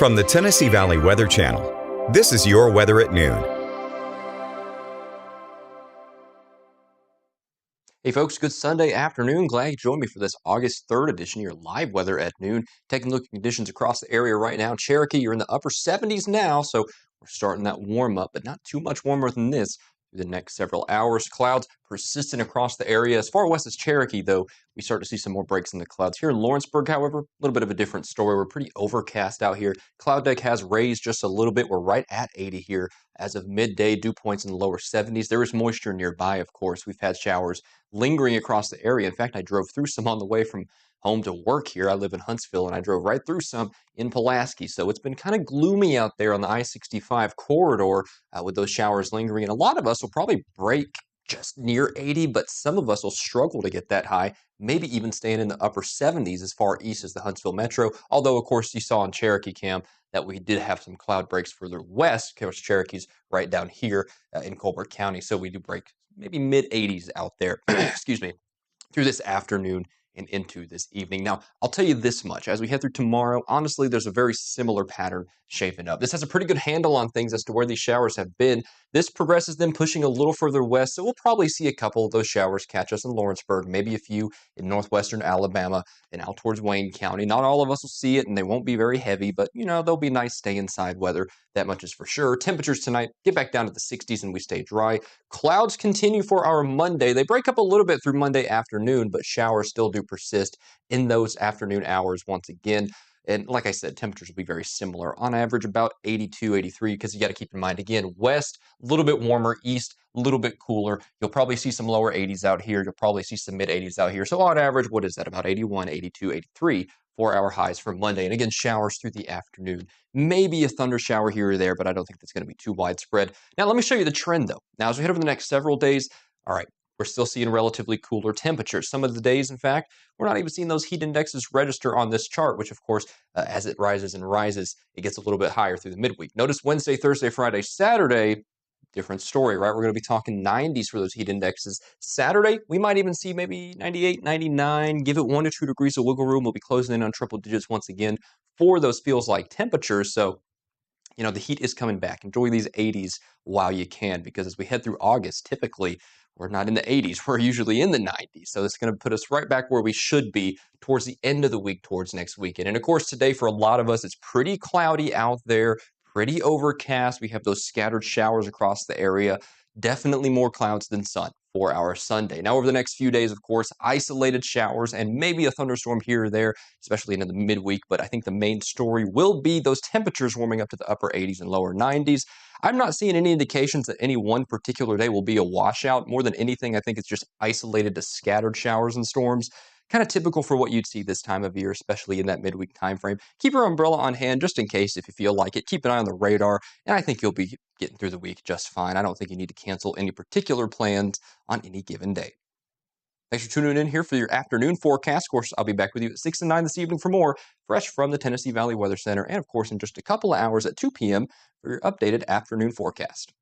From the Tennessee Valley Weather Channel, this is your weather at noon. Hey folks, good Sunday afternoon. Glad you joined me for this August 3rd edition of your live weather at noon. Taking a look at conditions across the area right now. Cherokee, you're in the upper 70s now, so we're starting that warm up, but not too much warmer than this through the next several hours. Clouds persistent across the area. As far west as Cherokee, though, we start to see some more breaks in the clouds. Here in Lawrenceburg, however, a little bit of a different story. We're pretty overcast out here. Cloud deck has raised just a little bit. We're right at 80 here as of midday. Dew points in the lower 70s. There is moisture nearby, of course. We've had showers lingering across the area. In fact, I drove through some on the way from home to work here. I live in Huntsville, and I drove right through some in Pulaski. So it's been kind of gloomy out there on the I-65 corridor with those showers lingering. And a lot of us will probably break just near 80, but some of us will struggle to get that high, maybe even staying in the upper 70s as far east as the Huntsville Metro. Although, of course, you saw on Cherokee Cam that we did have some cloud breaks further west. Of course, Cherokee's right down here in Colbert County. So we do break maybe mid 80s out there, excuse me, through this afternoon and into this evening. Now, I'll tell you this much. As we head through tomorrow, honestly, there's a very similar pattern shaping up. This has a pretty good handle on things as to where these showers have been. This progresses them pushing a little further west, so we'll probably see a couple of those showers catch us in Lawrenceburg, maybe a few in northwestern Alabama and out towards Wayne County. Not all of us will see it, and they won't be very heavy, but, you know, they'll be nice stay-inside weather. That much is for sure. Temperatures tonight get back down to the 60s, and we stay dry. Clouds continue for our Monday. They break up a little bit through Monday afternoon, but showers still do persist in those afternoon hours once again. And like I said, temperatures will be very similar. On average, about 82, 83, because you got to keep in mind, again, west, a little bit warmer, east, a little bit cooler. You'll probably see some lower 80s out here. You'll probably see some mid 80s out here. So on average, what is that? About 81, 82, 83 for our highs for Monday. And again, showers through the afternoon. Maybe a thunder shower here or there, but I don't think that's going to be too widespread. Now, let me show you the trend, though. Now, as we head over the next several days, all right, we're still seeing relatively cooler temperatures. Some of the days, in fact, we're not even seeing those heat indexes register on this chart, which, of course, as it rises and rises, it gets a little bit higher through the midweek. Notice Wednesday, Thursday, Friday, Saturday, different story, right? We're going to be talking 90s for those heat indexes. Saturday, we might even see maybe 98, 99. Give it 1 to 2 degrees of wiggle room. We'll be closing in on triple digits once again for those feels like temperatures. So, you know, the heat is coming back. Enjoy these 80s while you can, because as we head through August, typically we're not in the 80s. We're usually in the 90s. So it's going to put us right back where we should be towards the end of the week, towards next weekend. And of course, today for a lot of us, it's pretty cloudy out there, pretty overcast. We have those scattered showers across the area. Definitely more clouds than sun for our Sunday. Now, over the next few days, of course, isolated showers and maybe a thunderstorm here or there, especially into the midweek. But I think the main story will be those temperatures warming up to the upper 80s and lower 90s. I'm not seeing any indications that any one particular day will be a washout. More than anything, I think it's just isolated to scattered showers and storms. Kind of typical for what you'd see this time of year, especially in that midweek time frame. Keep your umbrella on hand just in case if you feel like it. Keep an eye on the radar, and I think you'll be getting through the week just fine. I don't think you need to cancel any particular plans on any given day. Thanks for tuning in here for your afternoon forecast. Of course, I'll be back with you at 6 and 9 this evening for more, fresh from the Tennessee Valley Weather Center, and of course in just a couple of hours at 2 p.m. for your updated afternoon forecast.